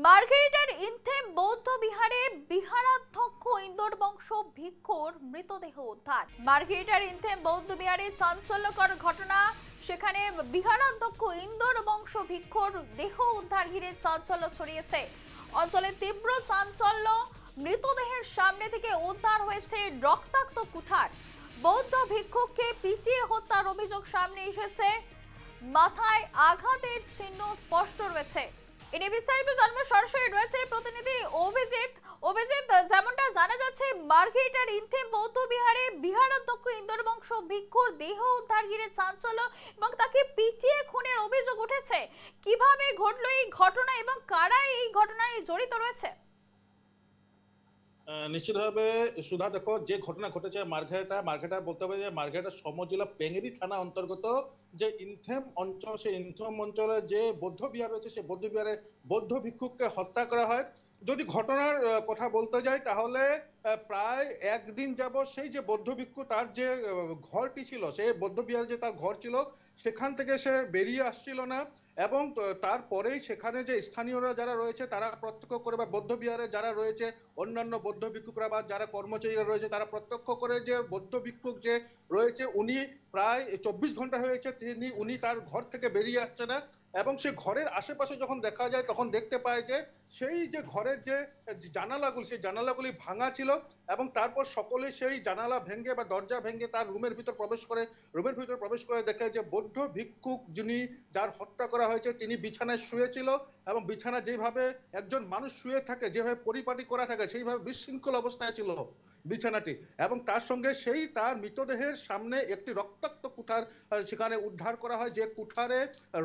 মার্গেরিটার ইনথেম বৌদ্ধ বিহারে বিহারাধ্যক্ষ ইন্দোর বংশ ভিক্ষুর মৃতদেহ উদ্ধার। মার্গেরিটার ইনথেম বৌদ্ধ বিহারে চাঞ্চল্যকর ঘটনা। সেখানে বিহারাধ্যক্ষ ইন্দোর বংশ ভিক্ষুর দেহ উদ্ধার ঘিরে চাঞ্চল্য ছড়িয়েছে। অঞ্চলে তীব্র চাঞ্চল্য। মৃতদেহের সামনে থেকে উদ্ধার হয়েছে রক্তাক্ত কুঠার। বৌদ্ধ ভিক্ষুককে পিটিয়ে হত্যার অভিযোগ সামনে এসেছে। মাথায় আঘাতের চিহ্ন স্পষ্ট রয়েছে। এনে বিস্তারিত জানবো, সরাসরি রয়েছে প্রতিনিধি অভিজিৎ। অভিজিৎ, যেমনটা জানা যাচ্ছে মার্গেরিটার ইনথেম বৌদ্ধ বিহারে বিহারাধ্যক্ষ ইন্দোর বংশ ভিক্ষুর দেহ উদ্ধার ঘিরে চাঞ্চল্য এবং তাকে পিটিয়ে খুনের অভিযোগ উঠেছে। কিভাবে ঘটলো এই ঘটনা এবং কারা এই ঘটনায় জড়িত রয়েছে? নিশ্চিতভাবে সুধা, দেখো যে ঘটনা ঘটেছে মার্ঘেটা বলতে হবে যে মার্ঘেটা সমজেলা পেঙ্গেরি থানা অন্তর্গত যে ইনথেম অঞ্চল, সেই ইনথেম অঞ্চলে যে বৌদ্ধ বিহার রয়েছে, সেই বৌদ্ধ বিহারে বৌদ্ধ ভিক্ষুককে হত্যা করা হয়। যদি ঘটনার কথা বলতে যাই তাহলে প্রায় একদিন যাবত সেই যে বৌদ্ধ ভিক্ষু তার যে ঘরটি ছিল, সে বৌদ্ধ বিহারে যে তার ঘর ছিল সেখান থেকে সে বেরিয়ে আসছিল না। এবং তারপরেই সেখানে যে স্থানীয়রা যারা রয়েছে তারা প্রত্যক্ষ করে, বা বৌদ্ধ বিহারে যারা রয়েছে অন্যান্য বৌদ্ধ ভিক্ষুকরা বা যারা কর্মচারীরা রয়েছে তারা প্রত্যক্ষ করে যে বৌদ্ধ ভিক্ষুক যে রয়েছে উনি প্রায় 24 ঘন্টা হয়েছে উনি তার ঘর থেকে বেরিয়ে আসছে না। এবং সে ঘরের আশেপাশে যখন দেখা যায় তখন দেখতে পায় যে সেই যে ঘরের যে জানালাগুলি, সেই জানালাগুলি ভাঙা ছিল। এবং তারপর সকলে সেই জানালা ভেঙে বা দরজা ভেঙে তার রুমের ভিতর প্রবেশ করে দেখে যে বৌদ্ধ ভিক্ষুক যিনি যার হত্যা করা হয়েছে তিনি বিছানায় শুয়েছিল। এবং বিছানা যেভাবে একজন মানুষ শুয়ে থাকে, যেভাবে পরিপাটি করা থাকে, সেইভাবে বিশৃঙ্খল অবস্থায় ছিল বিছানাটি। এবং তার সঙ্গে সেই তার মৃতদেহের সামনে একটি রক্তাক্ত কুঠার সেখানে উদ্ধার করা হয়, যে কুঠারে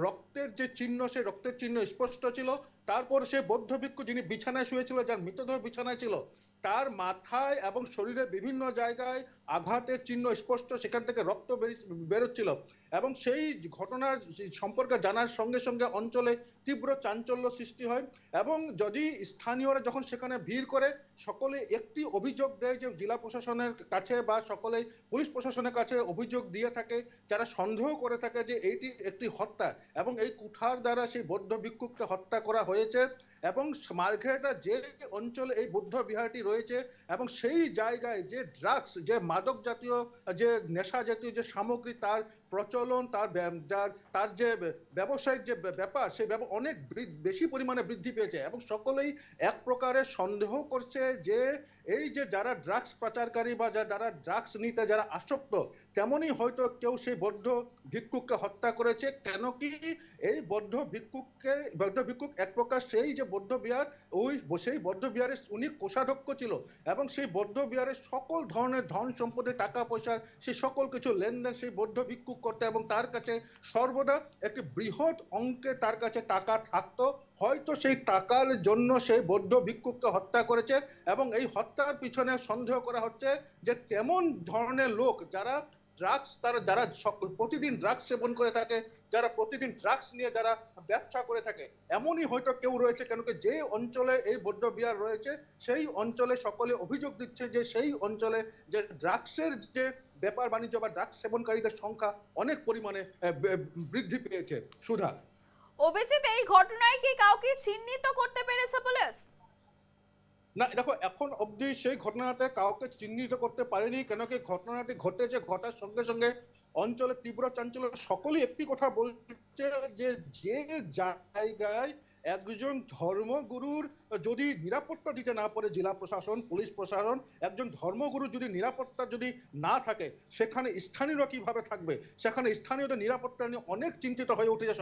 রক্তের যে চিহ্ন, সেই রক্তের চিহ্ন স্পষ্ট ছিল। তারপর সে বৌদ্ধ ভিক্ষু যিনি বিছানায় শুয়েছিল, যার মৃতদেহ বিছানায় ছিল, তার মাথায় এবং শরীরে বিভিন্ন জায়গায় আঘাতের চিহ্ন স্পষ্ট, সেখান থেকে রক্ত বেরোচ্ছিল। এবং সেই ঘটনা সম্পর্কে জানার সঙ্গে সঙ্গে অঞ্চলে তীব্র চাঞ্চল্য সৃষ্টি হয়। এবং যদি স্থানীয়রা যখন সেখানে ভিড় করে সকলে একটি অভিযোগ দেয় যে জেলা প্রশাসনের কাছে বা সকলেই পুলিশ প্রশাসনের কাছে অভিযোগ দিয়ে থাকে, যারা সন্দেহ করে থাকে যে এইটি একটি হত্যা এবং এই কুঠার দ্বারা সেই বৌদ্ধ ভিক্ষুককে হত্যা করা হয়েছে। এবং মার্ঘেরিটা যে অঞ্চলে এই বৌদ্ধ বিহারটি রয়েছে এবং সেই জায়গায় যে ড্রাগস, যে মাদক জাতীয়, যে নেশা জাতীয় যে সামগ্রী তার প্রচলন, তার যে ব্যবসায়িক যে ব্যাপার, সেই অনেক বেশি পরিমাণে বৃদ্ধি পেয়েছে। এবং সকলেই এক প্রকারের সন্দেহ করছে যে এই যে যারা ড্রাগস পাচারকারী বা যারা ড্রাগস নিতে যারা আসক্ত, তেমনই হয়তো কেউ সেই বৌদ্ধ ভিক্ষুককে হত্যা করেছে। কেন কি এই বৌদ্ধ ভিক্ষুক এক প্রকার সেই যে বৌদ্ধ বিহার, সেই বৌদ্ধ বিহারের উনি কোষাধ্যক্ষ ছিল। এবং সেই বৌদ্ধ বিহারের সকল ধরনের ধন সম্পদে টাকা পয়সার সে সকল কিছু লেনদেন সেই বৌদ্ধ ভিক্ষুক করতে, এবং তার কাছে সর্বদা একটি বৃহৎ অঙ্কে তার কাছে টাকা থাকতো। হয়তো সেই টাকার জন্য সেই বৌদ্ধ ভিক্ষুককে হত্যা করেছে। এবং এই হত্যার পিছনে সন্দেহ করা হচ্ছে যে তেমন ধরনের লোক যারা ড্রাগস, যারা প্রতিদিন ড্রাগস সেবন করে থাকে, যারা প্রতিদিন ড্রাগস নিয়ে যারা ব্যবসা করে থাকে, এমনই হয়তো কেউ রয়েছে। কেন কি যে অঞ্চলে এই বৌদ্ধ বিহার রয়েছে সেই অঞ্চলে সকলে অভিযোগ দিচ্ছে যে সেই অঞ্চলে যে ড্রাগসের যে ব্যাপার বাণিজ্য বা ড্রাগস সেবনকারীদের সংখ্যা অনেক পরিমাণে বৃদ্ধি পেয়েছে। সুধা, অভিজিৎ, এই ঘটনায় কি কাউকে চিহ্নিত করতে পেরেছে পুলিশ? না, দেখো এখন অবধি সেই ঘটনাতে কাউকে চিহ্নিত করতে পারেনি। কেন কি ঘটনাটি ঘটেছে, ঘটার সঙ্গে সঙ্গে অঞ্চলে তীব্র চাঞ্চল্য। সকলেই একটি কথা বলছে যে যে জায়গায় একজন ধর্মগুরুর যদি নিরাপত্তা দিতে না পারে জেলা প্রশাসন, পুলিশ প্রশাসন, একজন ধর্মগুরু যদি নিরাপত্তা যদি না থাকে, সেখানে স্থানীয়রা কিভাবে থাকবে? সেখানে স্থানীয়দের নিরাপত্তা নিয়ে অনেক চিন্তিত হয়ে উঠেছে।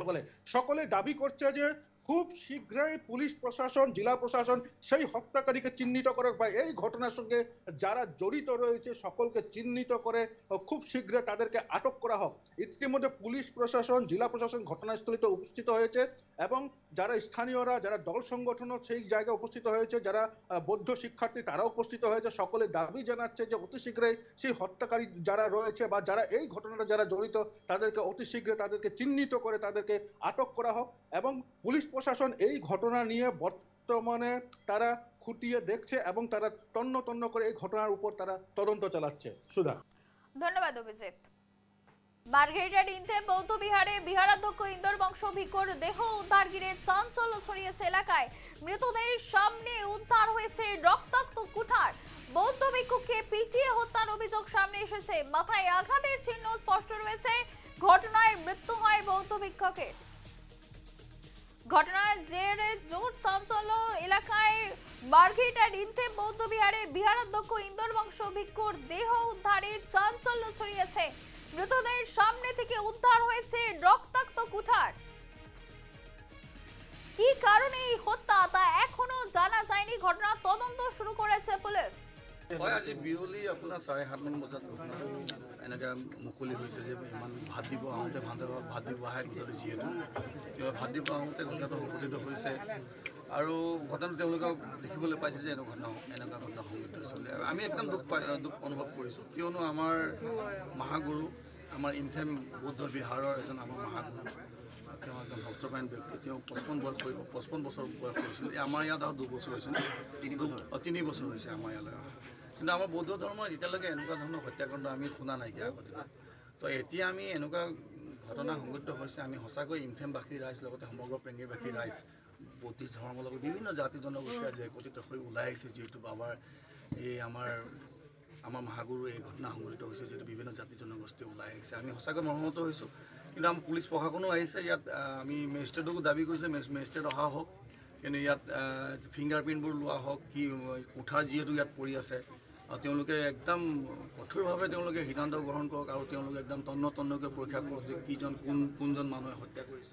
সকলে দাবি করছে যে খুব শীঘ্রই পুলিশ প্রশাসন, জেলা প্রশাসন সেই হত্যাকারীকে চিহ্নিত করে বা এই ঘটনার সঙ্গে যারা জড়িত রয়েছে সকলকে চিহ্নিত করে খুব শীঘ্রই তাদেরকে আটক করা হোক। ইতিমধ্যে পুলিশ প্রশাসন, জেলা প্রশাসন ঘটনাস্থলীতে উপস্থিত হয়েছে এবং যারা স্থানীয়রা, যারা দল সংগঠন সেই জায়গায় উপস্থিত হয়েছে, যারা বৌদ্ধ শিক্ষার্থী তারা উপস্থিত হয়েছে। সকলে দাবি জানাচ্ছে যে অতি শীঘ্রই সেই হত্যাকারী যারা রয়েছে বা যারা এই ঘটনাটা যারা জড়িত তাদেরকে অতি শীঘ্রই তাদেরকে চিহ্নিত করে তাদেরকে আটক করা হোক। এবং পুলিশ প্রশাসন এই ঘটনা নিয়ে বর্তমানে তারা খুঁটিয়ে দেখছে এবং তারা তন্ন করে এই ঘটনার উপর তারা তদন্ত চালাচ্ছে। সুধা, ধন্যবাদ অভিজিৎ। মার্ঘেরিটার ইনথেম বৌদ্ধবিহারে বিহারাধ্যক্ষ ইন্দোর বংশ ভিক্ষুর দেহ উদ্ধার ঘিরে চাঞ্চল্য ছড়িয়েছে এলাকায়। মৃতদেহের সামনে উদ্ধার হয়েছে রক্তাক্ত কুঠার। বৌদ্ধ ভিক্ষুকে পিটিয়ে হত্যার অভিযোগ সামনে এসেছে। মাথায় আঘাতের চিহ্ন স্পষ্ট রয়েছে। ঘটনায় মৃত্যু হয় বৌদ্ধ ভিক্ষুকের। ঘটনার জেরে জোর চাঞ্চল্য এলাকায়। মার্ঘেরিটার ইনথেম বৌদ্ধবিহারে বিহারাধ্যক্ষ ইন্দোর বংশ ভিক্ষুর দেহ উদ্ধারে চাঞ্চল্য ছড়িয়েছে। মৃতদেহের সামনে থেকে উদ্ধার হয়েছে রক্তাক্ত কুঠার। কি কারণে এই হত্যা তা এখনো জানা যায়নি। ঘটনার তদন্ত শুরু করেছে পুলিশ। আজি বিয়লি আপোনাৰ 7:30 বজাত ঘটনাটো এনেকৈ মুকলি হৈছে যে ইমান ভাত দিব আহোঁতে ভাত দিব আহে গধূলি যিহেতু ভাত দিব আহোঁতে ঘটনাটো সংঘটিত হৈছে আৰু ঘটনাটো তেওঁলোকে দেখিবলৈ পাইছে যে এনেকুৱা ঘটনা সংঘটিত হৈছিলে। আমি একদম দুখ অনুভৱ কৰিছোঁ, কিয়নো আমাৰ মহাগুৰু আমাৰ ইনথেম বৌদ্ধ বিহাৰৰ এজন আমাৰ মহাগুৰু, তেওঁ একদম ভক্তপ্ৰাণ ব্যক্তি। তেওঁ 55 বছৰ বয়স হৈছিল। আমাৰ ইয়াত আৰু 2 বছৰ হৈছিল, 3 বছৰ হৈছে আমাৰ ইয়ালৈ। কিন্তু আমাৰ বৌদ্ধ ধৰ্মৰ এতিয়ালৈকে এনেকুৱা ধৰণৰ হত্যাকাণ্ড আমি শুনা নাইকিয়া আগতে। তো এতিয়া আমি এনেকুৱা ঘটনা সংঘটিত হৈছে, আমি সঁচাকৈ ইনথেমবাসী ৰাইজ লগতে সমগ্ৰ পেংগিৰবাসী ৰাইজ বৌদ্ধিষ্ট ধৰ্মৰ লগত বিভিন্ন জাতি জনগোষ্ঠী আজি একত্ৰিত হৈ ওলাই আহিছে। যিহেতু বাবাৰ এই আমাৰ মহাগুৰু এই ঘটনা সংঘটিত হৈছে, যিহেতু বিভিন্ন জাতি জনগোষ্ঠী ওলাই আহিছে, আমি সঁচাকৈ মৰ্মাহত হৈছোঁ। কিন্তু আমাৰ পুলিচ প্ৰশাসনো আহিছে ইয়াত। আমি মেজিষ্ট্ৰেটকো দাবী কৰিছে মেজিষ্ট্ৰেট অহা হওক, কিন্তু ইয়াত ফিংগাৰ প্ৰিণ্টবোৰ লোৱা হওক, কি কুঠাৰ যিহেতু ইয়াত পৰি আছে, তেওঁলোকে একদম কঠোৰভাৱে তেওঁলোকে সিদ্ধান্ত গ্ৰহণ কৰক আৰু তেওঁলোকে একদম তন্নকৈ পৰীক্ষা কৰক যে কোনজন মানুহে হত্যা কৰিছে।